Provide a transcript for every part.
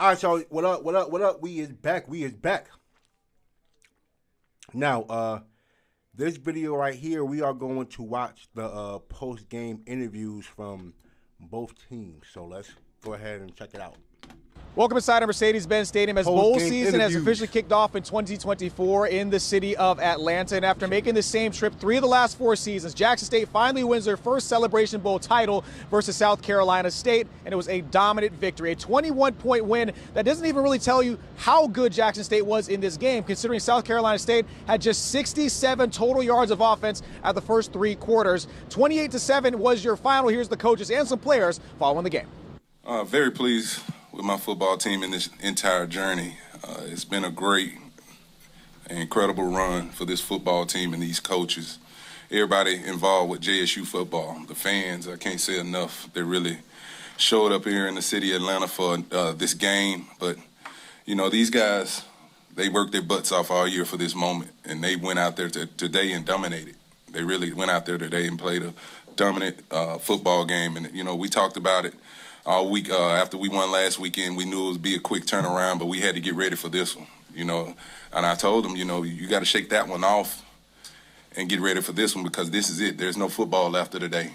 All right, so what up? What up? What up? We is back. We is back. Now, this video right here, we are going to watch the post-game interviews from both teams. So let's go ahead and check it out. Welcome inside our Mercedes-Benz Stadium as bowl season has officially kicked off in 2024 in the city of Atlanta. And after making the same trip 3 of the last 4 seasons, Jackson State finally wins their first Celebration Bowl title versus South Carolina State. And it was a dominant victory, a 21-point win that doesn't even really tell you how good Jackson State was in this game, considering South Carolina State had just 67 total yards of offense at the first 3 quarters. 28-7 was your final. Here's the coaches and some players following the game. Very pleased with my football team in this entire journey. It's been a great, incredible run for this football team and these coaches. Everybody involved with JSU football, the fans, I can't say enough. They really showed up here in the city of Atlanta for this game. But, you know, these guys, they worked their butts off all year for this moment, and they went out there today and dominated. They really went out there today and played a dominant football game. And, you know, we talked about it all week. After we won last weekend, we knew it would be a quick turnaround, but we had to get ready for this one, you know. And I told them, you know, you got to shake that one off and get ready for this one because this is it. There's no football after today.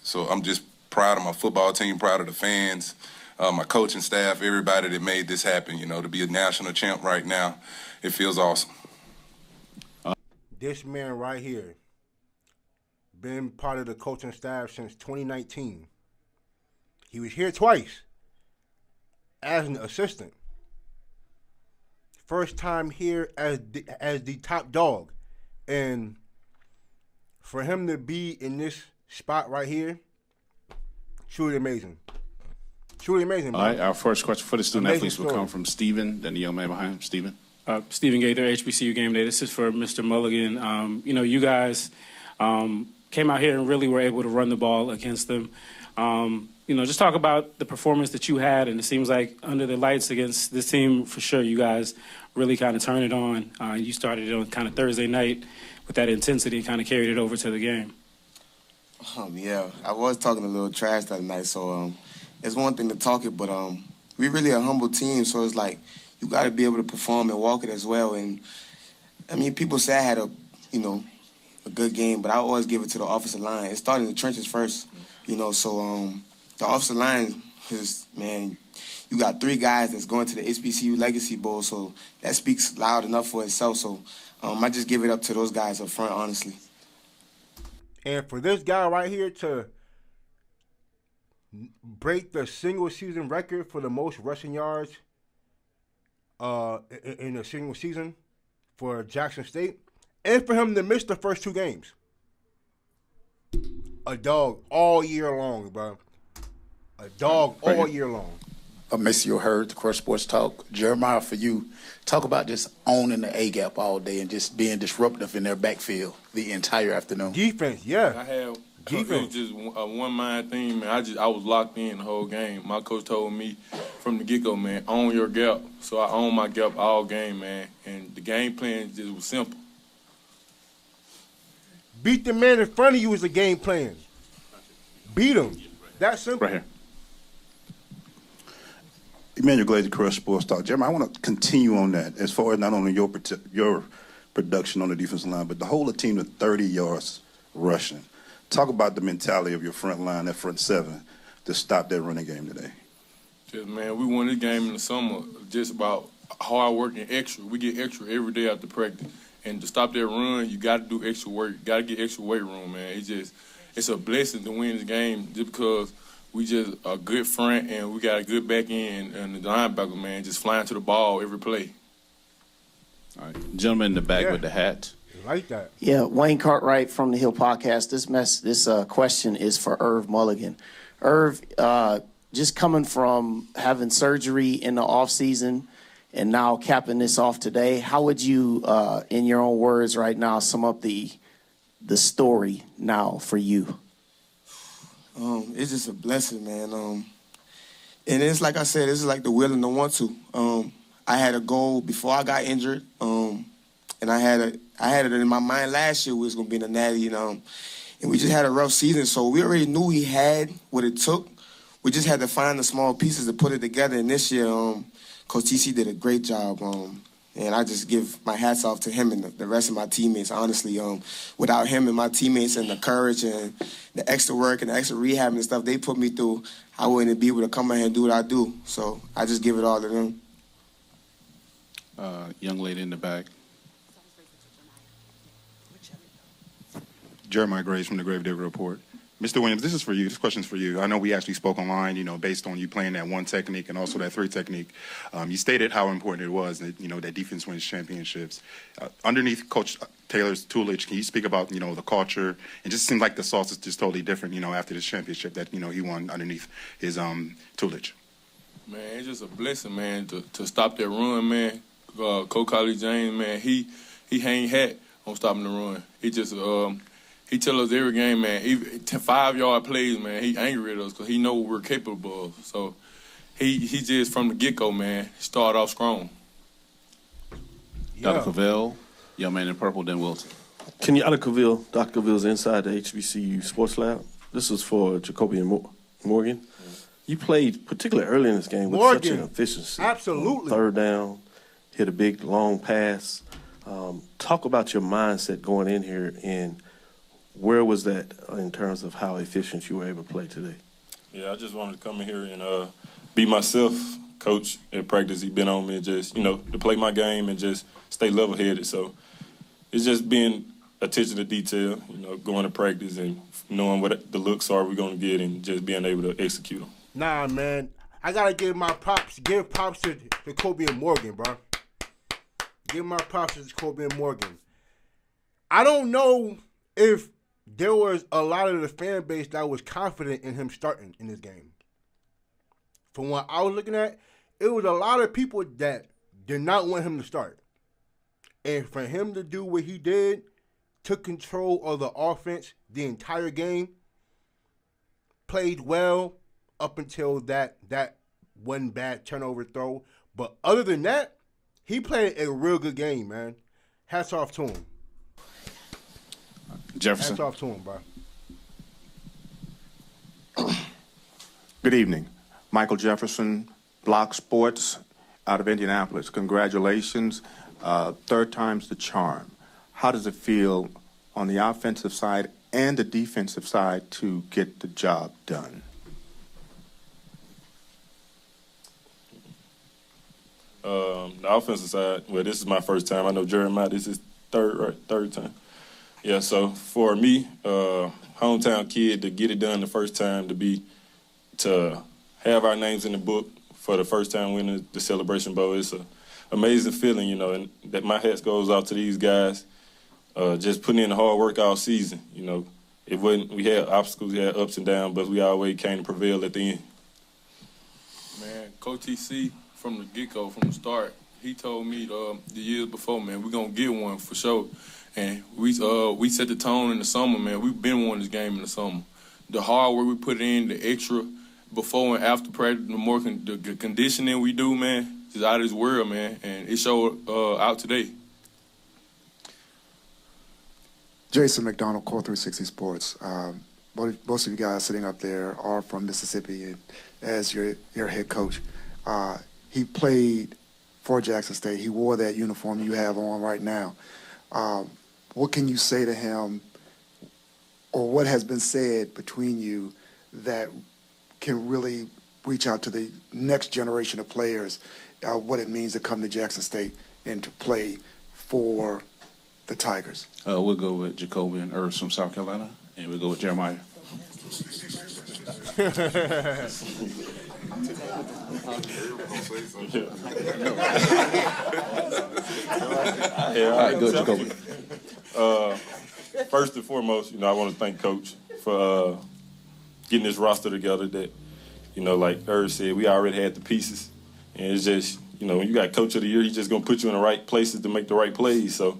So I'm just proud of my football team, proud of the fans, my coaching staff, everybody that made this happen. You know, to be a national champ right now, it feels awesome. This man right here, been part of the coaching staff since 2019. He was here twice as an assistant. First time here as the top dog. And for him to be in this spot right here, truly amazing. Truly amazing, man. All right, our first question for the student athletes will come from Stephen, then the young man behind him. Stephen. Stephen Gaither, HBCU Game Day. This is for Mr. Mulligan. You know, you guys came out here and really were able to run the ball against them. You know, just talk about the performance that you had, and it seems like under the lights against this team, for sure, you guys really kind of turned it on. You started it on kind of Thursday night with that intensity and kind of carried it over to the game. Yeah, I was talking a little trash that night, so it's one thing to talk it, but we really a humble team, so it's like you got to be able to perform and walk it as well. And, I mean, people say I had a good game, but I always give it to the offensive line. It started in the trenches first, you know, so the offensive line is, man, you got 3 guys that's going to the HBCU Legacy Bowl, so that speaks loud enough for itself. So I just give it up to those guys up front, honestly. And for this guy right here to break the single season record for the most rushing yards in a single season for Jackson State, and for him to miss the first 2 games. A dog all year long, bro. A dog all year long. Maceo Hurd, the Crush Sports Talk. Jeremiah, for you, talk about just owning the A-gap all day and just being disruptive in their backfield the entire afternoon. Defense, yeah. I had defense. It was just a one-mind thing, man. I was locked in the whole game. My coach told me from the get-go, man, own your gap. So I owned my gap all game, man. And the game plan just was simple. Beat the man in front of you is the game plan. Beat him. That's simple. Right here. Emmanuel Glazer, Crush Sports Talk. Jeremy, I want to continue on that as far as not only your production on the defensive line, but the whole of the team to 30 yards rushing. Talk about the mentality of your front line, that front 7, to stop that running game today. Just, man, we won this game in the summer just about hard work and extra. We get extra every day after practice. And to stop that run, you got to do extra work. You got to get extra weight room, man. It's a blessing to win this game just because we just a good front and we got a good back end and the linebacker, man, just flying to the ball every play. All right, gentleman in the back with the hat. Like that. Yeah, Wayne Cartwright from the Hill Podcast. This question is for Irv Mulligan. Irv, just coming from having surgery in the off season and now capping this off today, how would you, in your own words right now, sum up the story now for you? It's just a blessing, man. And it's like I said, this is like the will and the want to. I had a goal before I got injured, and I had it in my mind last year we was gonna be in the Natty, and we just had a rough season. So we already knew he had what it took, we just had to find the small pieces to put it together. And this year, Coach T.C. did a great job. And I just give my hats off to him and the rest of my teammates. Honestly, without him and my teammates and the courage and the extra work and the extra rehab and stuff they put me through, I wouldn't be able to come out here and do what I do. So I just give it all to them. Young lady in the back. Jeremiah Graves from the Gravedigger Report. Mr. Williams, this is for you. This question's for you. I know we actually spoke online, based on you playing that one technique and also that three technique. You stated how important it was that, that defense wins championships. Underneath Coach Taylor's tutelage, can you speak about, the culture? It just seems like the sauce is just totally different, after this championship that, he won underneath his tutelage. Man, it's just a blessing, man, to stop that run, man. Coach Collie James, man, he hang hat on stopping the run. He just he tell us every game, man, even 5-yard plays, man, he angry at us because he know what we're capable of. So he just from the get-go, man, started off strong. Dr. Cavell, young man in purple, then Wilson. Dr. Cavill's inside the HBCU Sports Lab. This is for Jacoby and Morgan. You played particularly early in this game with such an efficiency. Absolutely. Third down, hit a big long pass. Talk about your mindset going in here, and where was that in terms of how efficient you were able to play today? Yeah, I just wanted to come in here and be myself. Coach at practice, he been on me just, to play my game and just stay level-headed. So it's just being attention to detail, going to practice and knowing what the looks are we're going to get and just being able to execute them. Nah, man. I got to give props to Jacoby and Morgan, bro. Give my props to Jacoby and Morgan. I don't know if there was a lot of the fan base that was confident in him starting in this game. From what I was looking at, it was a lot of people that did not want him to start. And for him to do what he did, took control of the offense the entire game, played well up until that one bad turnover throw. But other than that, he played a real good game, man. Hats off to him. Jefferson. Hats off to him, bro. Good evening. Michael Jefferson, Block Sports out of Indianapolis. Congratulations. Third time's the charm. How does it feel on the offensive side and the defensive side to get the job done? The offensive side, well, this is my first time. I know Jeremiah, this is third time. Yeah, so for me, hometown kid, to get it done the first time, to have our names in the book for the first time winning the Celebration Bowl, it's an amazing feeling, and that my hat goes out to these guys, just putting in the hard work all season. We had obstacles, we had ups and downs, but we always came to prevail at the end. Man, Coach T.C., from the get-go, from the start, he told me the years before, man, we're going to get one for sure. And we set the tone in the summer, man. We've been winning this game in the summer. The hard work we put in, the extra before and after practice, the conditioning we do, man, is out of this world, man. And it showed out today. Jason McDonald, Core 360 Sports. Most of you guys sitting up there are from Mississippi, and as your head coach. He played for Jackson State. He wore that uniform you have on right now. What can you say to him, or what has been said between you that can really reach out to the next generation of players, what it means to come to Jackson State and to play for the Tigers? We'll go with Jacoby and Irv from South Carolina, and we'll go with Jeremiah. All right, good, Jacoby. First and foremost, I want to thank Coach for getting this roster together that, like Irv said, we already had the pieces. And it's just, when you got Coach of the Year, he's just going to put you in the right places to make the right plays. So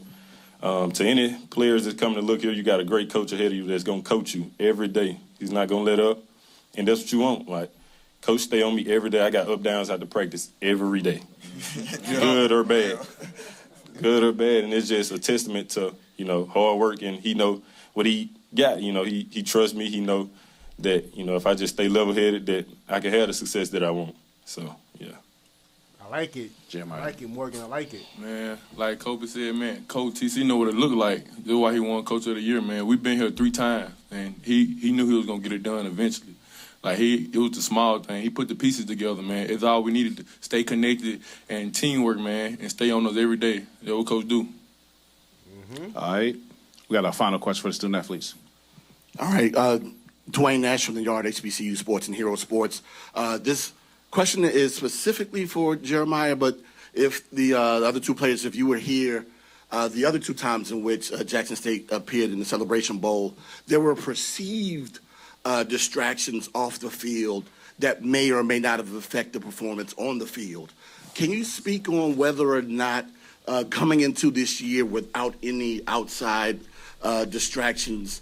to any players that's coming to look here, you got a great coach ahead of you that's going to coach you every day. He's not going to let up. And that's what you want. Like, Coach stay on me every day. I got up, downs out to practice every day. Good or bad. Good or bad. And it's just a testament to, hard work. And he know what he got. He trusts me. He know that, you know, if I just stay level-headed, that I can have the success that I want. So, yeah. I like it. I like it, Morgan. I like it. Man, like Kobe said, man, Coach T.C. know what it looked like. That's why he won Coach of the Year, man. We've been here 3 times, and he knew he was going to get it done eventually. Like, it was the small thing. He put the pieces together, man. It's all we needed to stay connected and teamwork, man, and stay on us every day. That's what Coach do. All right. We got our final question for the student athletes. All right. Dwayne Nash from the Yard, HBCU Sports and Hero Sports. This question is specifically for Jeremiah, but if the other 2 players, if you were here, the other 2 times in which Jackson State appeared in the Celebration Bowl, there were perceived distractions off the field that may or may not have affected performance on the field. Can you speak on whether or not coming into this year without any outside distractions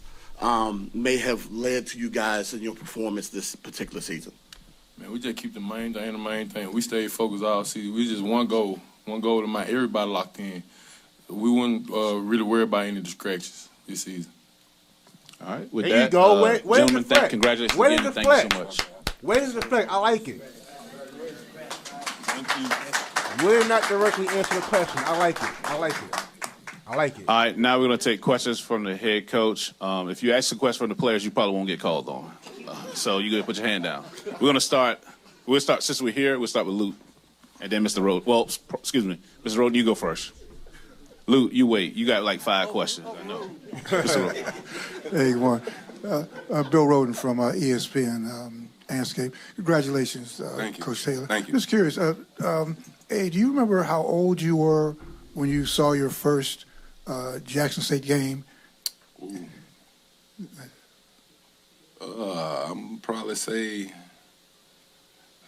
may have led to you guys in your performance this particular season? Man, we just keep the main thing. We stayed focused all season. We just one goal to mind. Everybody locked in. We wouldn't really worry about any distractions this season. All right. With there that, you go. Where's gentlemen, the flex? congratulations Where's again. the Thank flex? you so much. Where's the flex? I like it. Thank you. We're not directly answering the question. I like it. I like it. I like it. All right, now we're going to take questions from the head coach. If you ask a question from the players, you probably won't get called on. So you're going to put your hand down. We'll start, since we're here, we'll start with Luke. And then Mr. Roden. Well, excuse me. Mr. Roden, you go first. Luke, you wait. You got like 5 questions. I know. Mr. Roden. Hey, one. Bill Roden from ESPN Landscape. Congratulations, Thank you. Coach Taylor. Thank you. Just curious, hey, do you remember how old you were when you saw your first Jackson State game? I'm probably say,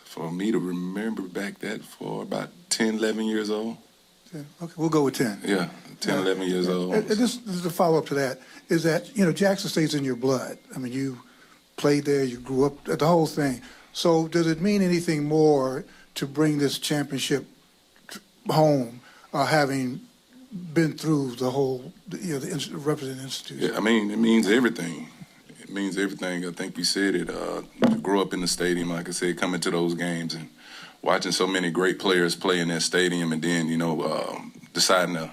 for me to remember back that for about 10, 11 years old. Okay, we'll go with 10. Yeah, 10, 11 years old. And this is a follow-up to that, is that, you know, Jackson State's in your blood. I mean, you played there, you grew up, the whole thing. So does it mean anything more to bring this championship home, having been through the whole, you know, the representing institution? Yeah, I mean, it means everything. It means everything. I think we said it. To grow up in the stadium, like I said, coming to those games and watching so many great players play in that stadium, and then, you know, deciding to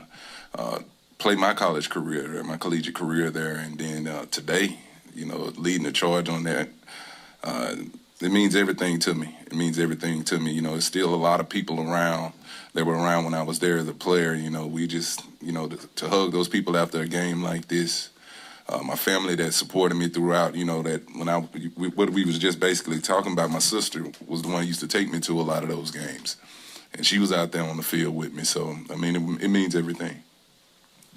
play my college career there, my collegiate career there, and then today, you know, leading the charge on that. It means everything to me. It means everything to me. You know, there's still a lot of people around that were around when I was there as a player. You know, we just, you know, to hug those people after a game like this. My family that supported me throughout, you know, that when what we was just basically talking about, my sister was the one who used to take me to a lot of those games. And she was out there on the field with me. So, I mean, it means everything.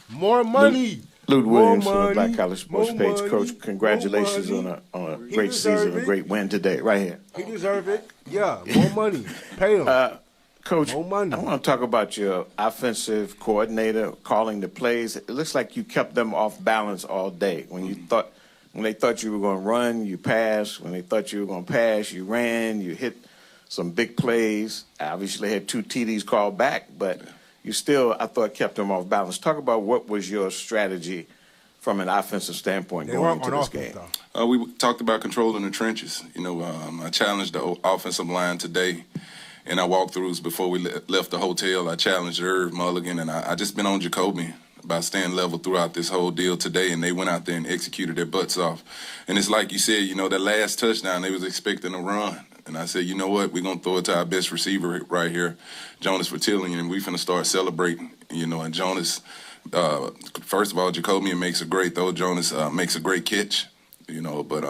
More money. Luke Williams from the money, Black College Sports more Page. money, Coach, congratulations on a great season, a great win today, right here. He deserve it. Yeah, more money. Pay him. Coach, more money. I want to talk about your offensive coordinator calling the plays. It looks like you kept them off balance all day. When they thought you were going to run, you passed. When they thought you were going to pass, you ran. You hit some big plays. Obviously had 2 TDs called back, but you still, I thought, kept them off balance. Talk about what was your strategy from an offensive standpoint going into this game. We talked about controlling the trenches. You know, I challenged the offensive line today in our walkthroughs before we left the hotel. I challenged Irv Mulligan, and I just been on Jacoby about staying level throughout this whole deal today, and they went out there and executed their butts off. And it's like you said, you know, that last touchdown, they was expecting a run. And I said, you know what, we're going to throw it to our best receiver right here, Jonas Vertillion, and we're going to start celebrating, you know. And Jonas, first of all, Jacoby makes a great throw. Jonas makes a great catch, you know. But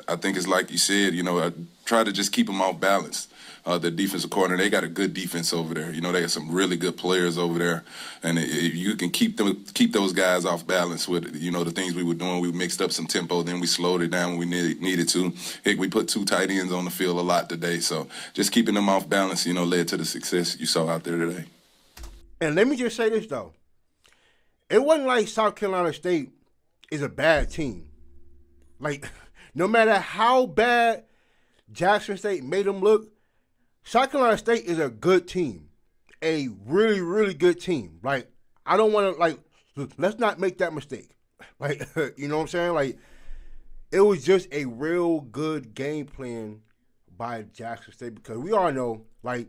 I think it's like you said, you know, I try to just keep them off balance. The defensive coordinator, they got a good defense over there. You know, they got some really good players over there. And if you can keep those guys off balance with, you know, the things we were doing, we mixed up some tempo, then we slowed it down when we needed to. Heck, we put 2 tight ends on the field a lot today. So just keeping them off balance, you know, led to the success you saw out there today. And let me just say this, though. It wasn't like South Carolina State is a bad team. Like, no matter how bad Jackson State made them look, South Carolina State is a good team, a really, really good team. Like, I don't want to, like, let's not make that mistake. Like, you know what I'm saying? Like, it was just a real good game plan by Jackson State because we all know, like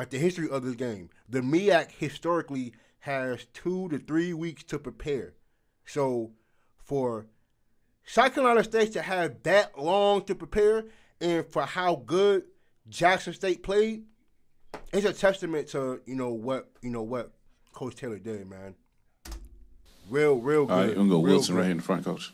the history of this game. The MEAC historically has 2 to 3 weeks to prepare. So for South Carolina State to have that long to prepare and for how good Jackson State played, it's a testament to what Coach Taylor did, man. Real good. All right, we're going to go real Wilson good. right here in the front, Coach.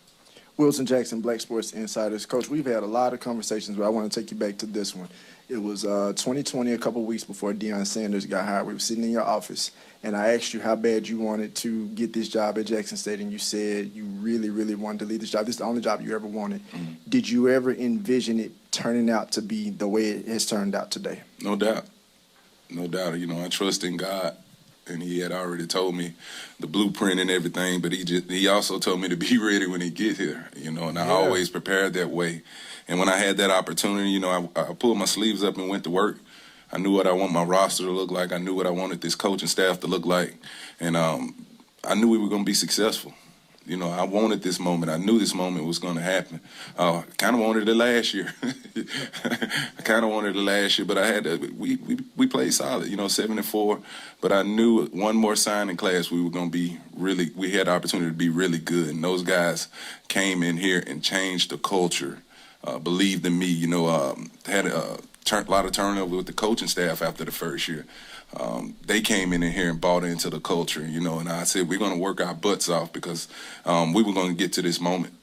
Wilson Jackson, Black Sports Insiders. Coach, we've had a lot of conversations, but I want to take you back to this one. It was 2020, a couple of weeks before Deion Sanders got hired. We were sitting in your office, and I asked you how bad you wanted to get this job at Jackson State, and you said you really, really wanted to lead this job. This is the only job you ever wanted. Mm-hmm. Did you ever envision it turning out to be the way it has turned out today? No doubt. No doubt. I trust in God. And he had already told me the blueprint and everything, but he also told me to be ready when he get here, and I always prepared that way. And when I had that opportunity, I pulled my sleeves up and went to work. I knew what I want my roster to look like. I knew what I wanted this coaching staff to look like. And I knew we were going to be successful. I wanted this moment. I knew this moment was going to happen. I kind of wanted it last year. But I had to. We played solid, 7-4. But I knew one more signing class we were going to be really. We had the opportunity to be really good, and those guys came in here and changed the culture. Believed in me. Had a lot of turnover with the coaching staff after the first year. They came in here and bought into the culture, and I said, we're going to work our butts off because we were going to get to this moment.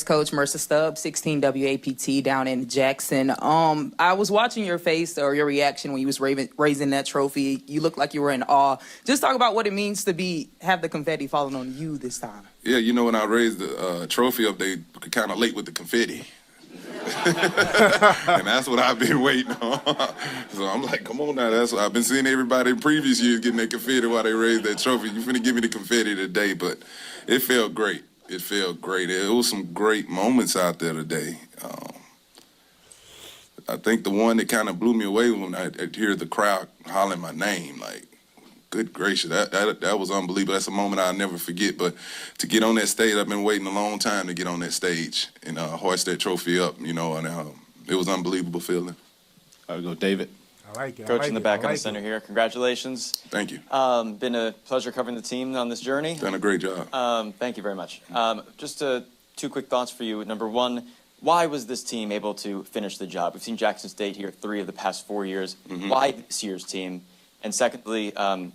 Coach Mercer Stubbs, 16 WAPT down in Jackson. I was watching your face or your reaction when you was raising that trophy. You looked like you were in awe. Just talk about what it means to have the confetti falling on you this time. Yeah, when I raised the trophy up, they were kind of late with the confetti. And that's what I've been waiting on. So I'm like, come on now. That's what I've been seeing everybody in previous years getting that confetti while they raised that trophy. You finna give me the confetti today, but it felt great. It felt great. It was some great moments out there today. I think the one that kind of blew me away when I hear the crowd hollering my name, like, good gracious, that was unbelievable. That's a moment I'll never forget. But to get on that stage, I've been waiting a long time to get on that stage and hoist that trophy up, and it was an unbelievable feeling. I'll go David. I like it. Coach in the back on the center here. Congratulations. Thank you. Been a pleasure covering the team on this journey. Done a great job. Thank you very much. Just two quick thoughts for you. Number one, why was this team able to finish the job? We've seen Jackson State here 3 of the past 4 years. Mm-hmm. Why this year's team? And secondly,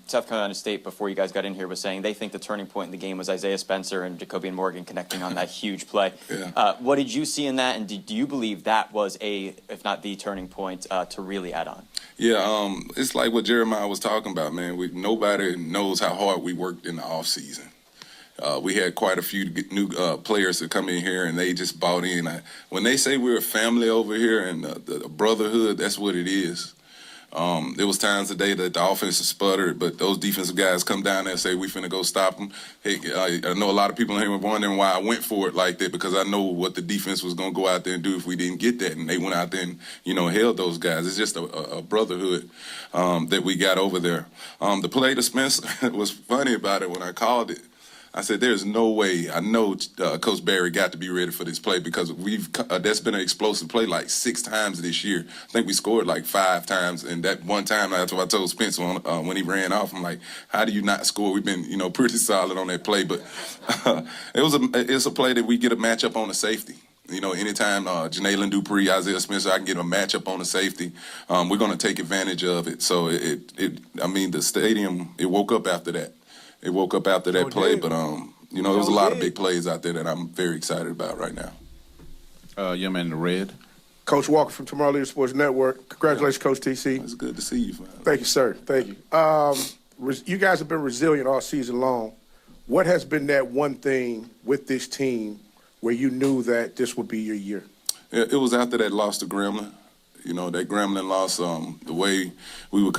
South Carolina State, before you guys got in here, was saying they think the turning point in the game was Isaiah Spencer and Jacobian Morgan connecting on that huge play. Yeah. What did you see in that, and do you believe that was if not the turning point, to really add on? Yeah, it's like what Jeremiah was talking about, man. Nobody knows how hard we worked in the off season. We had quite a few new players that come in here, and they just bought in. When they say we're a family over here and the brotherhood, that's what it is. There was times today that the offense sputtered, but those defensive guys come down there and say, we finna go stop them. Hey, I know a lot of people in here were wondering why I went for it like that, because I know what the defense was going to go out there and do if we didn't get that. And they went out there and, held those guys. It's just a brotherhood that we got over there. The play to Spencer was funny about it when I called it. I said, there's no way. I know Coach Barry got to be ready for this play because that's been an explosive play like 6 times this year. I think we scored like 5 times, and that one time that's what I told Spencer when he ran off. I'm like, how do you not score? We've been pretty solid on that play, but it's a play that we get a matchup on the safety. Anytime Janaelin Dupree, Isaiah Spencer, I can get a matchup on the safety, we're going to take advantage of it. So the stadium, it woke up after that. It woke up after that play, but there was a lot of big plays out there that I'm very excited about right now. Young man in the red. Coach Walker from Tomorrow Leader Sports Network. Congratulations, Coach T.C. It's good to see you, man. Thank you, sir. Thank you. You guys have been resilient all season long. What has been that one thing with this team where you knew that this would be your year? It was after that loss to Gremlin. That Gremlin loss, the way we were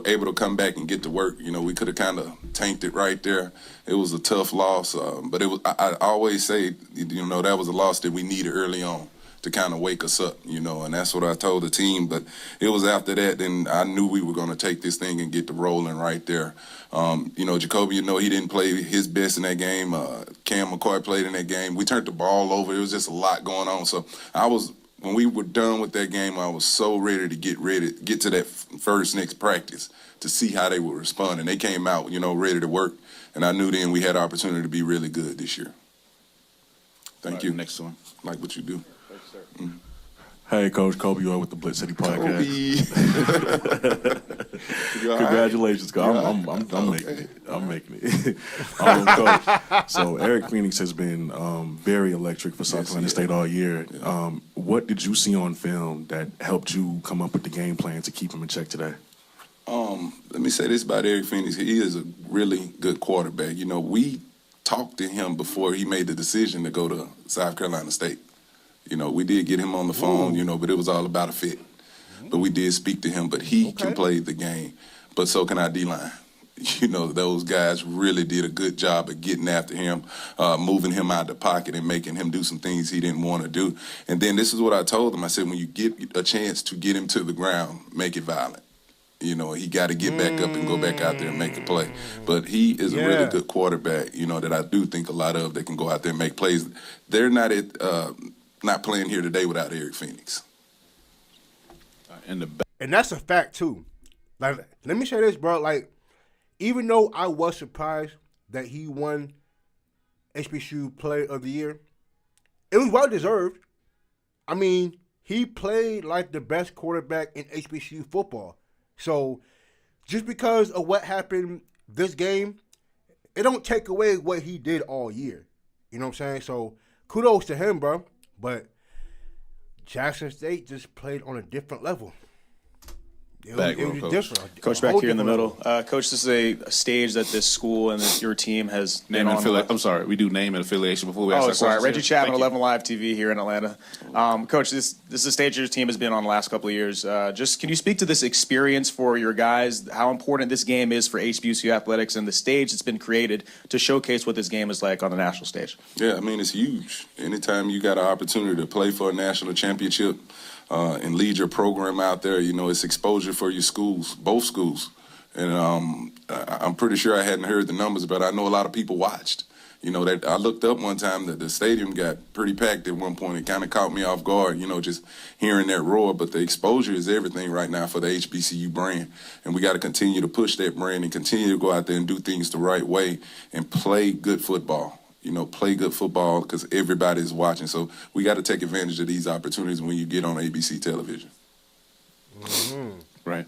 able to come back and get to work, we could have kind of tanked it right there. It was a tough loss, but I always say, that was a loss that we needed early on. to kind of wake us up, and that's what I told the team. But it was after that, then I knew we were going to take this thing and get the rolling right there. Jacoby, he didn't play his best in that game. Cam McCoy played in that game. We turned the ball over. It was just a lot going on. So when we were done with that game, I was so ready to get to that first next practice to see how they would respond. And they came out, ready to work. And I knew then we had an opportunity to be really good this year. Thank you. Next one. Like what you do. Hey, Coach Kobe, you are with the Blitz City Podcast. Congratulations, Coach. I'm making it. I'm making it. Coach, so Eric Phoenix has been very electric for South Carolina State all year. What did you see on film that helped you come up with the game plan to keep him in check today? Let me say this about Eric Phoenix. He is a really good quarterback. We talked to him before he made the decision to go to South Carolina State. We did get him on the phone, but it was all about a fit. But we did speak to him, but he can play the game. But so can our D-line. Those guys really did a good job of getting after him, moving him out of the pocket and making him do some things he didn't want to do. And then this is what I told him. I said, when you get a chance to get him to the ground, make it violent. He got to get back up and go back out there and make a play. But he is a really good quarterback, that I do think a lot of that can go out there and make plays. They're not playing here today without Eric Phoenix. And that's a fact, too. Like, let me say this, bro. Like, even though I was surprised that he won HBCU Player of the Year, it was well-deserved. I mean, he played like the best quarterback in HBCU football. So, just because of what happened this game, it don't take away what he did all year. You know what I'm saying? So, kudos to him, bro. But Jackson State just played on a different level. It was different. Coach, back here in the middle. Coach, this is a stage that this school and your team has been on. I'm sorry, we do name and affiliation before we ask that sorry. question. Reggie Chapman, 11 Live TV here in Atlanta. Coach, this is a stage your team has been on the last couple of years. Just can you speak to this experience for your guys, how important this game is for HBCU athletics and the stage that's been created to showcase what this game is like on the national stage? Yeah, I mean, it's huge. Anytime you got an opportunity to play for a national championship, and lead your program out there, it's exposure for your schools, both schools. And I'm pretty sure I hadn't heard the numbers, but I know a lot of people watched. That I looked up one time that the stadium got pretty packed at one point. It kind of caught me off guard, just hearing that roar. But the exposure is everything right now for the HBCU brand. And we got to continue to push that brand and continue to go out there and do things the right way and play good football. Play good football because everybody's watching. So we got to take advantage of these opportunities when you get on ABC television. Right.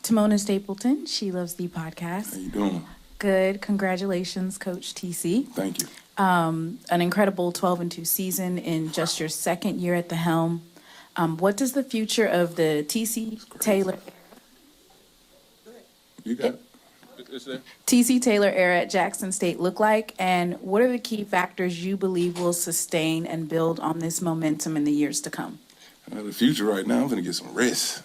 Timona Stapleton, She Loves the Podcast. How you doing? Good. Congratulations, Coach TC. Thank you. An incredible 12-2 season in just your second year at the helm. What does the future of the T.C. Taylor... You got it. T.C. Taylor era at Jackson State look like, and what are the key factors you believe will sustain and build on this momentum in the years to come? The future right now, I'm going to get some rest.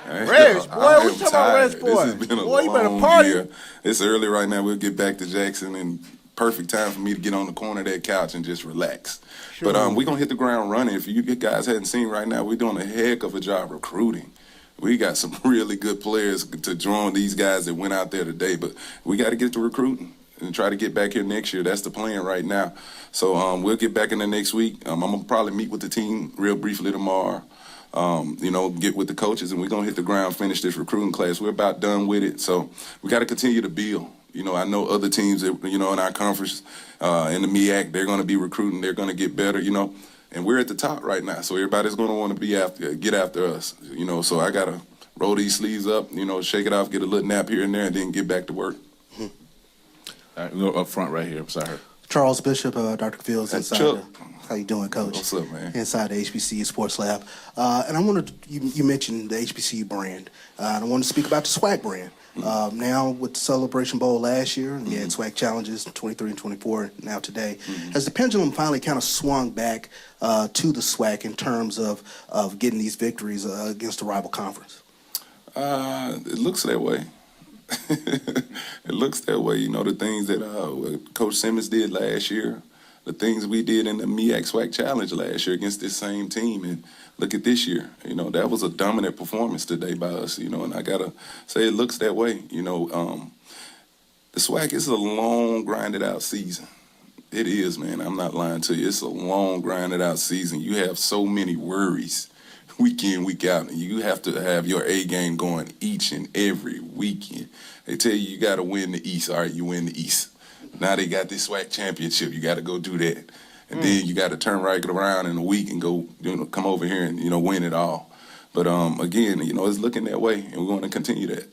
Rest, boy. What you talking about rest for? This has been a boy, you better long party. year. It's early right now. We'll get back to Jackson, and perfect time for me to get on the corner of that couch and just relax. Sure. But we're going to hit the ground running. If you guys hadn't seen right now, we're doing a heck of a job recruiting. We got some really good players to join these guys that went out there today, but we got to get to recruiting and try to get back here next year. That's the plan right now. So we'll get back in the next week. I'm going to probably meet with the team real briefly tomorrow, get with the coaches, and we're going to hit the ground, finish this recruiting class. We're about done with it, so we got to continue to build. I know other teams that, in our conference, in the MEAC, they're going to be recruiting. They're going to get better, And we're at the top right now, so everybody's going to want to get after us, So I got to roll these sleeves up, shake it off, get a little nap here and there, and then get back to work. All right, we'll go up front right here beside her. Charles Bishop, Dr. Fields, inside. How you doing, Coach? What's up, man? Inside the HBCU Sports Lab. And I wanted you mentioned the HBCU brand, and I wanted to speak about the SWAC brand. Now with the Celebration Bowl last year, and you had SWAC challenges 23 and 24 now today. Has the pendulum finally kind of swung back to the SWAC in terms of getting these victories against a rival conference? It looks that way. It looks that way. The things that Coach Simmons did last year, the things we did in the MEAC SWAC Challenge last year against this same team, and look at this year. You know, that was a dominant performance today by us, you know, and I got to say it looks that way. You know, the SWAC is a long, grinded-out season. It is, man. I'm not lying to you. It's a long, grinded-out season. You have so many worries week in, week out, and you have to have your A game going each and every weekend. They tell you got to win the East. All right, you win the East. Now they got this SWAC championship. You got to go do that. And then you got to turn right around in a week and go, you know, come over here and, you know, win it all. But, again, you know, it's looking that way, and we're going to continue that.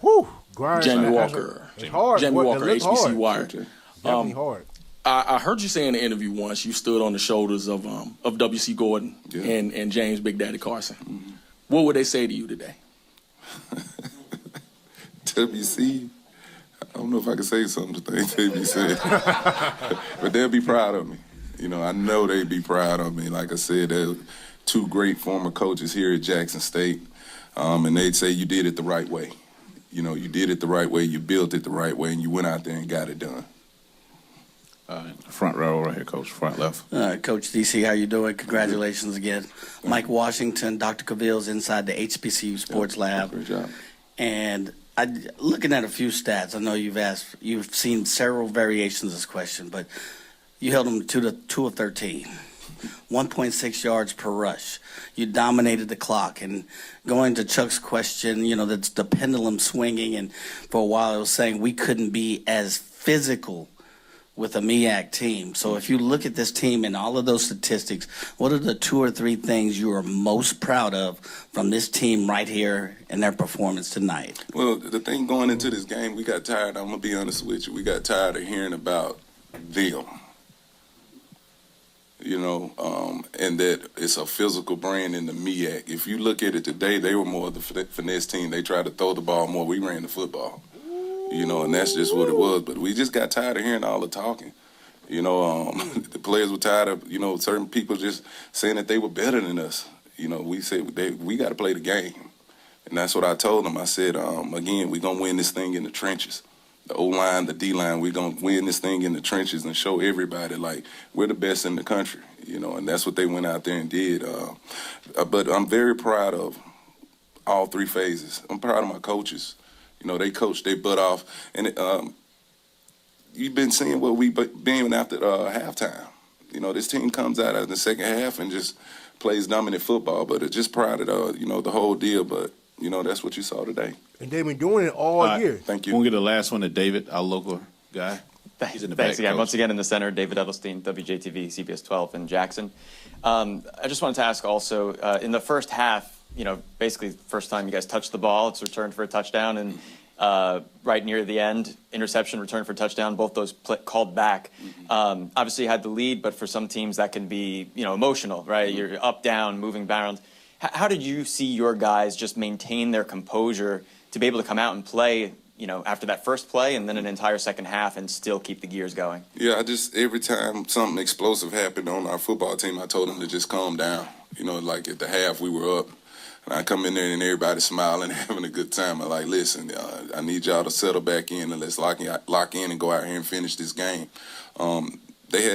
Whew. Grind. Jamie Walker. It's hard. Jamie Walker, It looks HBC hard. Wire. Definitely hard. I heard you say in the interview once you stood on the shoulders of W.C. Gordon and James Big Daddy Carson. Mm-hmm. What would they say to you today? WC, I don't know if I can say something to things they be saying, but they'll be proud of me. You know, I know they'd be proud of me. Like I said, they're two great former coaches here at Jackson State, and they'd say you did it the right way. You know, you did it the right way, you built it the right way, and you went out there and got it done. Front row right here, Coach, front left. Coach T.C., how you doing? Congratulations again. Mike Washington, Dr. Cavill's inside the HBCU Sports Lab. Great job. And looking at a few stats, I know you've seen several variations of this question, but you held them to 2 of 13, 1.6 yards per rush. You dominated the clock. And going to Chuck's question, you know, that's the pendulum swinging, and for a while it was saying we couldn't be as physical with a MEAC team. So if you look at this team and all of those statistics, what are the 2 or 3 things you are most proud of from this team right here and their performance tonight? Well, the thing going into this game, we got tired. I'm going to be honest with you. We got tired of hearing about them. You know, and that it's a physical brand in the MEAC. If you look at it today, they were more of the finesse team. They tried to throw the ball more. We ran the football. You know, and that's just what it was. But we just got tired of hearing all the talking. You know, the players were tired of, you know, certain people just saying that they were better than us. You know, we said we got to play the game. And that's what I told them. I said, again, we're going to win this thing in the trenches. The O-line, the D-line, we're going to win this thing in the trenches and show everybody, like, we're the best in the country. You know, and that's what they went out there and did. But I'm very proud of all 3 phases. I'm proud of my coaches. You know, they coach their butt off. And you've been seeing what we've been after halftime. You know, this team comes out in the second half and just plays dominant football. But it's just proud of, you know, the whole deal. But, you know, that's what you saw today. And they've been doing it all year. Thank you. We'll get the last one to David, our local guy. He's in the Thanks back, again. Coach. Once again in the center, David Edelstein, WJTV, CBS 12 in Jackson. I just wanted to ask also, in the first half, you know, basically the first time you guys touched the ball, it's returned for a touchdown, and right near the end, interception, return for a touchdown, both those called back. Obviously you had the lead, but for some teams that can be, you know, emotional, right? You're up, down, moving around. How did you see your guys just maintain their composure to be able to come out and play, you know, after that first play and then an entire second half and still keep the gears going? Yeah, every time something explosive happened on our football team, I told them to just calm down. You know, like at the half, we were up. And I come in there and everybody's smiling, having a good time. I'm like, listen, I need y'all to settle back in and let's lock in and go out here and finish this game.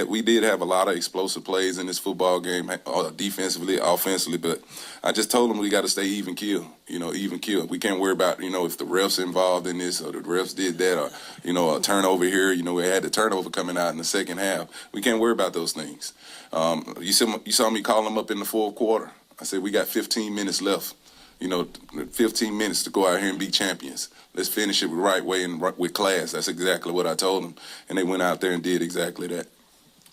We did have a lot of explosive plays in this football game, defensively, offensively, but I just told them we got to stay even keel, you know, even keel. We can't worry about, you know, if the refs involved in this or the refs did that or, you know, a turnover here. You know, we had the turnover coming out in the second half. We can't worry about those things. You saw me call them up in the fourth quarter. I said, we got 15 minutes left, you know, 15 minutes to go out here and be champions. Let's finish it the right way and with class. That's exactly what I told them. And they went out there and did exactly that.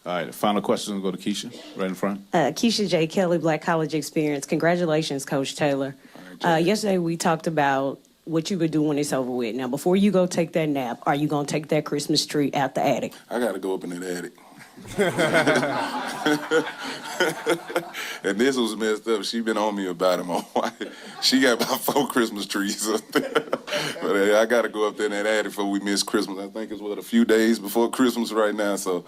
All right, the final question will go to Keisha, right in front. Keisha J. Kelly, Black College Experience. Congratulations, Coach Taylor. Yesterday we talked about what you would do when it's over with. Now, before you go take that nap, are you going to take that Christmas tree out the attic? I got to go up in that attic. And this was messed up. She been on me about it. My wife, she got about 4 Christmas trees up there. But I got to go up there in that attic before we miss Christmas. I think it's a few days before Christmas right now. So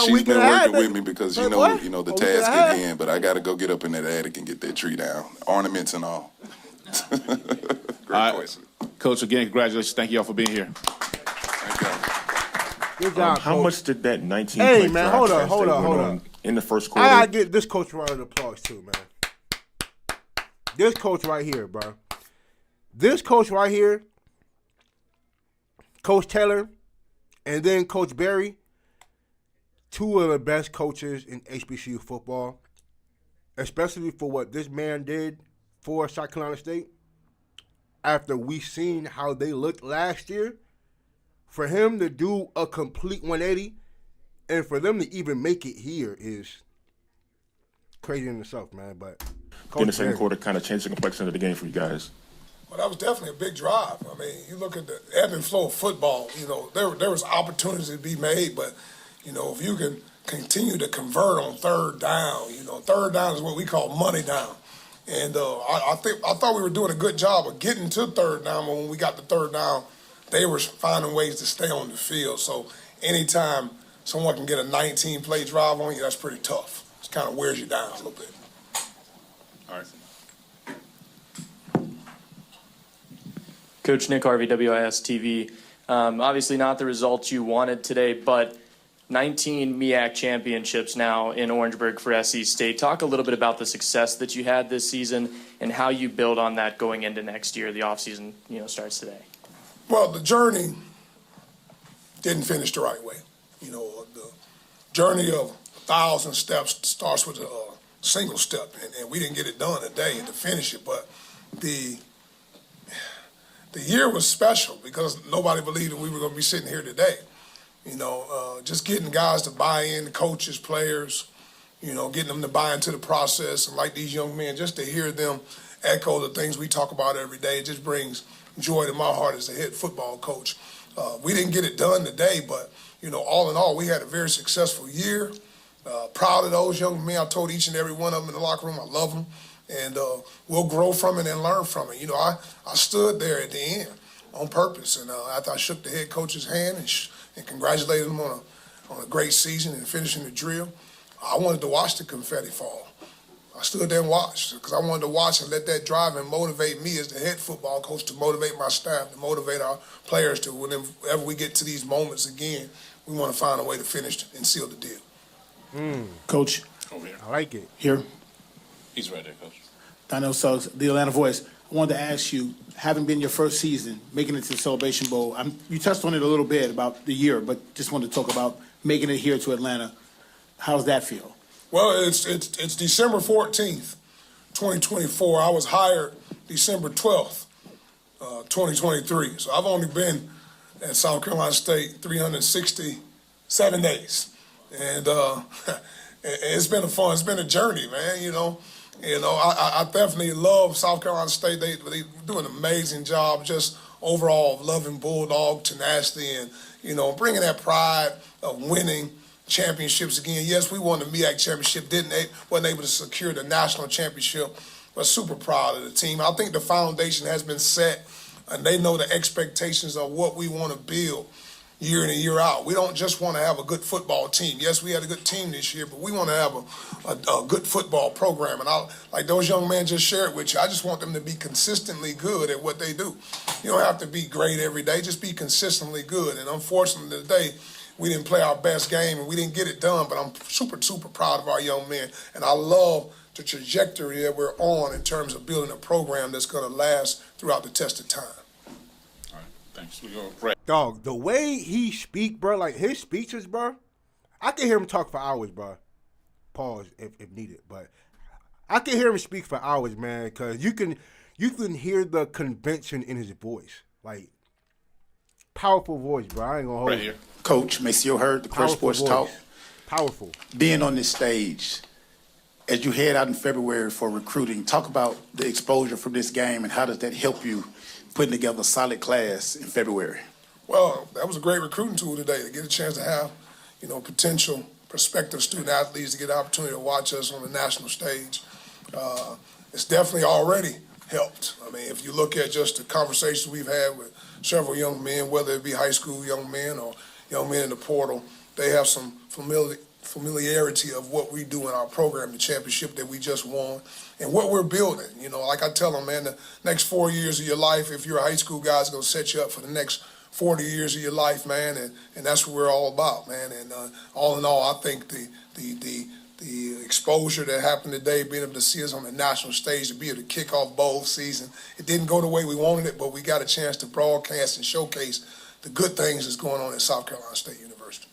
she's been working with me because you know the task at hand. But I got to go get up in that attic and get that tree down, ornaments and all. Great question, Coach. Again, congratulations. Thank you all for being here. Thank you. Good job, How Coach. much did that 19 Hey, play man, drive hold up, translate hold up, went hold on up. in the first I quarter? gotta get this coach a round of applause too, man. This coach right here, bro. This coach right here, Coach Taylor, and then Coach Barry, two of the best coaches in HBCU football, especially for what this man did for South Carolina State. After we seen how they looked last year, for him to do a complete 180 and for them to even make it here is crazy in itself, man. But In the second quarter, kind of changed the complexion of the game for you guys. Well, that was definitely a big drive. I mean, you look at the ebb and flow of football, you know, there was opportunities to be made, but, you know, if you can continue to convert on third down, you know, third down is what we call money down. And I thought we were doing a good job of getting to third down, but when we got to third down, they were finding ways to stay on the field. So anytime someone can get a 19-play drive on you, that's pretty tough. It kind of wears you down a little bit. All right. Coach Nick Harvey, WIS TV. Obviously not the results you wanted today, but 19 MEAC championships now in Orangeburg for SC State. Talk a little bit about the success that you had this season and how you build on that going into next year. The offseason, you know, starts today. Well, the journey didn't finish the right way. You know, the journey of 1,000 steps starts with a single step, and we didn't get it done today to finish it. But the year was special because nobody believed that we were going to be sitting here today. You know, just getting guys to buy in, coaches, players, you know, getting them to buy into the process. And like these young men, just to hear them echo the things we talk about every day, it just brings joy to my heart as a head football coach. We didn't get it done today, but, you know, all in all, we had a very successful year. Proud of those young men. I told each and every one of them in the locker room I love them. And we'll grow from it and learn from it. You know, I stood there at the end on purpose. And after I shook the head coach's hand and congratulated him on a great season and finishing the drill, I wanted to watch the confetti fall. I stood there and watched because I wanted to watch and let that drive and motivate me as the head football coach, to motivate my staff, to motivate our players to whenever we get to these moments again, we want to find a way to finish and seal the deal. Coach. Over here. I like it. Here. He's right there, Coach. Donnell Suggs, the Atlanta Voice. I wanted to ask you, having been your first season, making it to the Celebration Bowl, you touched on it a little bit about the year, but just wanted to talk about making it here to Atlanta. How does that feel? Well, it's December 14th, 2024. I was hired December 12th, 2023. So I've only been at South Carolina State 367 days. And it's been it's been a journey, man, you know. I definitely love South Carolina State. They do an amazing job just overall of loving Bulldog tenacity and, you know, bringing that pride of winning championships again. Yes, we won the MEAC championship, wasn't able to secure the national championship, but super proud of the team. I think the foundation has been set, and they know the expectations of what we want to build year in and year out. We don't just want to have a good football team. Yes, we had a good team this year, but we want to have a good football program. And like those young men just shared with you, I just want them to be consistently good at what they do. You don't have to be great every day, just be consistently good. And unfortunately today, we didn't play our best game and we didn't get it done, but I'm super, super proud of our young men. And I love the trajectory that we're on in terms of building a program that's going to last throughout the test of time. Thanks. We go right. Dog, the way he speak, bro, like his speeches, bro, I can hear him talk for hours, bro. Pause if needed, but I can hear him speak for hours, man, because you can hear the conviction in his voice, like powerful voice, bro. I ain't gonna hold Right you. here. Coach, Maceo Hurd, the Press Powerful Sports voice. Talk. Powerful. Being on this stage, as you head out in February for recruiting, talk about the exposure from this game and how does that help you putting together a solid class in February? Well, that was a great recruiting tool today to get a chance to have, you know, potential prospective student athletes to get the opportunity to watch us on the national stage. It's definitely already helped. I mean, if you look at just the conversations we've had with several young men, whether it be high school young men or young men in the portal, they have some familiarity of what we do in our program, the championship that we just won, and what we're building. You know, like I tell them, man, the next 4 years of your life, if you're a high school guy, is going to set you up for the next 40 years of your life, man, and that's what we're all about, man. And all in all, I think the exposure that happened today, being able to see us on the national stage, to be able to kick off bowl season, it didn't go the way we wanted it, but we got a chance to broadcast and showcase the good things that's going on at South Carolina State University.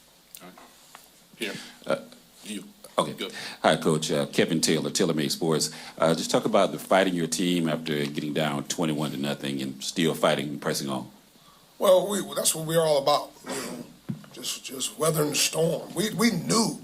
Here. You. Okay. Good. Hi, Coach. Kevin Taylor, TaylorMade Sports. Just talk about the fighting your team after getting down 21-0 and still fighting and pressing on. Well, that's what we're all about, you know, just weathering the storm. We knew,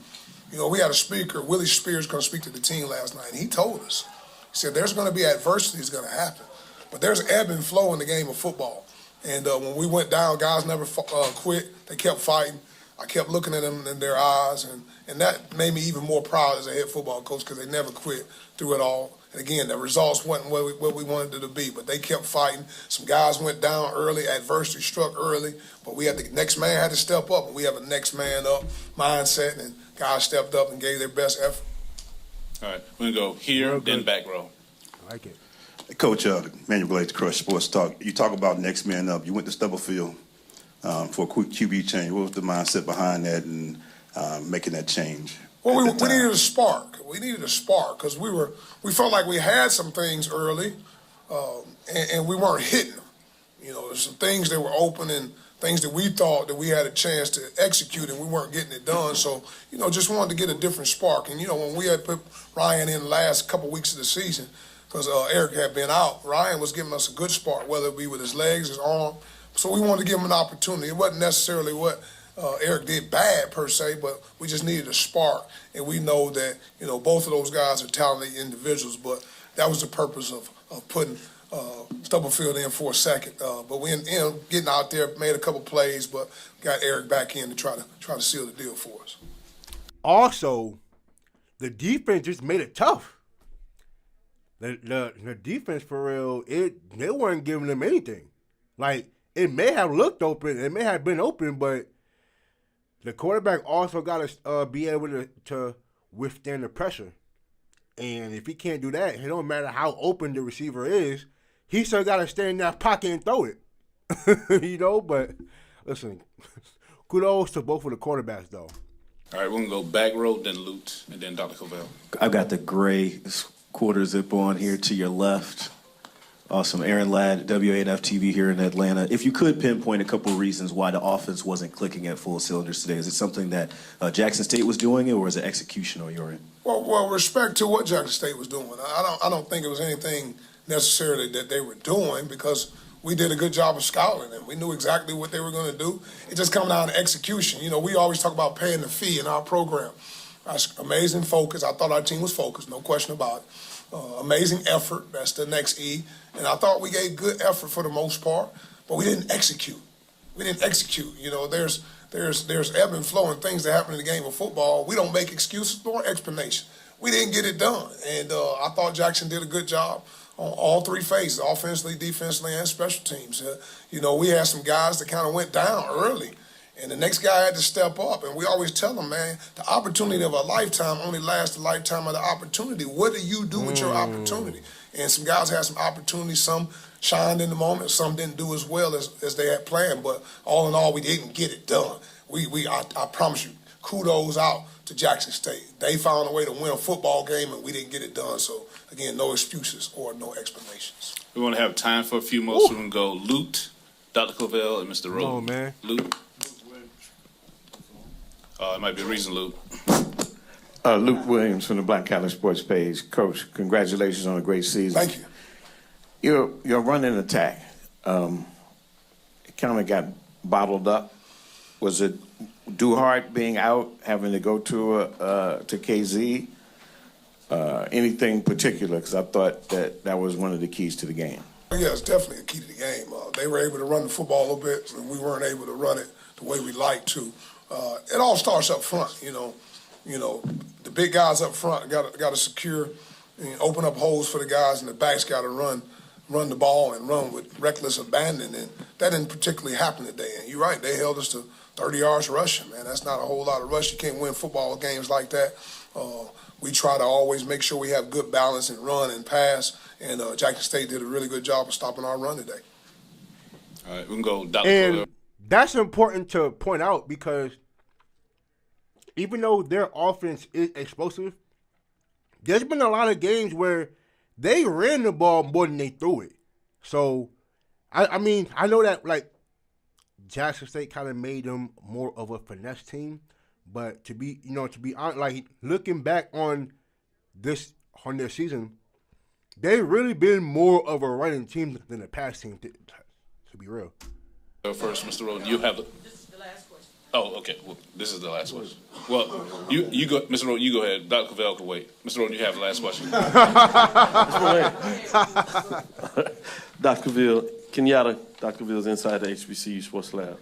you know, we had a speaker, Willie Spears, going to speak to the team last night, and he told us, he said, there's going to be adversity that's going to happen, but there's ebb and flow in the game of football. And when we went down, guys never quit. They kept fighting. I kept looking at them in their eyes, and that made me even more proud as a head football coach because they never quit through it all. And again, the results wasn't what we wanted it to be, but they kept fighting. Some guys went down early, adversity struck early, but we had the next man had to step up, and we have a next man up mindset, and guys stepped up and gave their best effort. All right, we're going to go here, then back row. I like it. Coach, Manuel Blades, Crush Sports Talk. You talk about next man up. You went to Stubblefield for a quick QB change. What was the mindset behind that and making that change? Well, we needed a spark. We needed a spark because we felt like we had some things early, and we weren't hitting them. You know, there's some things that were open and things that we thought that we had a chance to execute, and we weren't getting it done. So, you know, just wanted to get a different spark. And, you know, when we had put Ryan in the last couple weeks of the season, because Eric had been out, Ryan was giving us a good spark, whether it be with his legs, his arm. So we wanted to give him an opportunity. It wasn't necessarily what Eric did bad per se, but we just needed a spark. And we know that, you know, both of those guys are talented individuals, but that was the purpose of putting Stubblefield in for a second. But we ended up getting out there, made a couple plays, but got Eric back in to try to seal the deal for us. Also, the defense just made it tough. The defense, for real, they weren't giving them anything. Like, it may have looked open, it may have been open, but the quarterback also got to be able to withstand the pressure. And if he can't do that, it don't matter how open the receiver is, he still got to stay in that pocket and throw it. You know, but listen, kudos to both of the quarterbacks, though. All right, we're going to go back row, then Lute, and then Dr. Covell. I've got the gray quarter zip on here to your left. Awesome. Aaron Ladd, WANF TV here in Atlanta. If you could pinpoint a couple of reasons why the offense wasn't clicking at full cylinders today, is it something that Jackson State was doing, or is it execution on your end? Well, respect to what Jackson State was doing. I don't think it was anything necessarily that they were doing because we did a good job of scouting them. We knew exactly what they were going to do. It just comes down to execution. You know, we always talk about paying the fee in our program. That's amazing focus. I thought our team was focused, no question about it. Amazing effort, that's the next E. And I thought we gave good effort for the most part, but we didn't execute. You know, there's ebb and flow and things that happen in the game of football. We don't make excuses nor explanation. We didn't get it done. And I thought Jackson did a good job on all three phases, offensively, defensively, and special teams. You know, we had some guys that kind of went down early, and the next guy had to step up. And we always tell them, man, the opportunity of a lifetime only lasts the lifetime of the opportunity. What do you do with your opportunity? And some guys had some opportunities. Some shined in the moment. Some didn't do as well as they had planned. But all in all, we didn't get it done. I promise you, kudos out to Jackson State. They found a way to win a football game, and we didn't get it done. So, again, no excuses or no explanations. We're going to have time for a few more, so we're going to go Lute, Dr. Covell, and Mr. Rowe. Oh, man. Lute. It might be a reason, Luke. Luke Williams from the Black College Sports page. Coach, congratulations on a great season. Thank you. Your running attack, it kind of got bottled up. Was it Duhart being out, having to go to KZ? Anything particular? Because I thought that was one of the keys to the game. Yeah, it's definitely a key to the game. They were able to run the football a little bit, and we weren't able to run it the way we like to. It all starts up front, you know. The big guys up front got to secure, and open up holes for the guys, and the backs got to run the ball and run with reckless abandon. And that didn't particularly happen today. And you're right, they held us to 30 yards rushing, man. That's not a whole lot of rush. You can't win football games like that. We try to always make sure we have good balance and run and pass. And Jackson State did a really good job of stopping our run today. All right, we can go Dr. that's important to point out because even though their offense is explosive, there's been a lot of games where they ran the ball more than they threw it. So, I mean, I know that, like, Jackson State kind of made them more of a finesse team, but to be honest, like, looking back on their season, they've really been more of a running team than the past team, to be real. First, Mr. Roden, you have the. This is the last question. Oh, okay. Well, this is the last question. Well, you go, Mr. Roden. You go ahead. Dr. Cavell can wait. Mr. Roden, you have the last question. Dr. Cavell, Kenyatta, Dr. Cavell's inside the HBCU Sports Lab.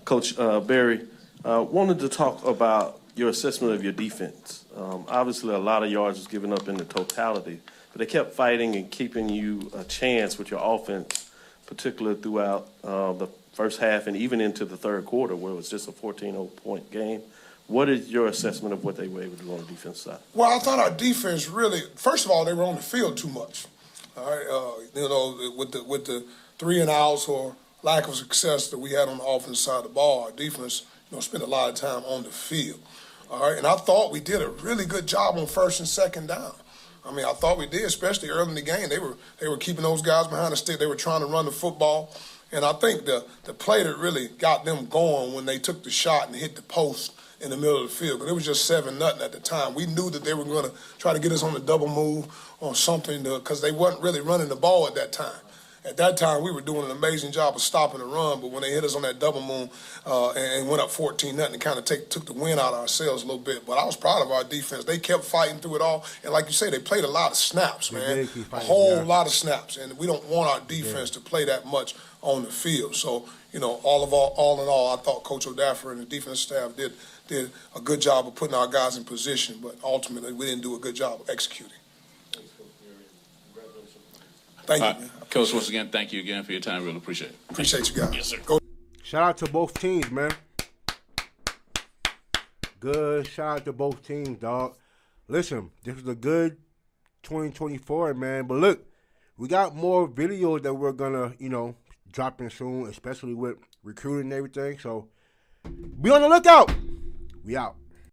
Coach Barry, wanted to talk about your assessment of your defense. Obviously, a lot of yards was given up in the totality, but they kept fighting and keeping you a chance with your offense, particularly throughout the first half and even into the third quarter, where it was just a 14-point game. What is your assessment of what they were able to do on the defense side? Well, I thought our defense really, first of all, they were on the field too much. All right, with the 3-and-outs or lack of success that we had on the offense side of the ball, our defense, spent a lot of time on the field. All right, and I thought we did a really good job on first and second down. I mean, I thought we did, especially early in the game. They were keeping those guys behind the stick. They were trying to run the football. And I think the play that really got them going when they took the shot and hit the post in the middle of the field, because it was just 7-0 at the time. We knew that they were going to try to get us on the double move on something because they weren't really running the ball at that time. At that time, we were doing an amazing job of stopping the run, but when they hit us on that double move and went up 14-0, it kind of took the wind out of ourselves a little bit. But I was proud of our defense. They kept fighting through it all. And like you say, they played a lot of snaps, man. A whole lot of snaps. And we don't want our defense to play that much on the field. So, all in all, I thought Coach O'Daffer and the defense staff did a good job of putting our guys in position, but ultimately we didn't do a good job of executing. Thank you, man. Coach, once again, thank you again for your time. Really appreciate it. Appreciate you guys. Yes, sir. Go. Shout out to both teams, man. Good shout out to both teams, dog. Listen, this was a good 2024, man. But look, we got more videos that we're gonna, drop in soon, especially with recruiting and everything. So be on the lookout. We out.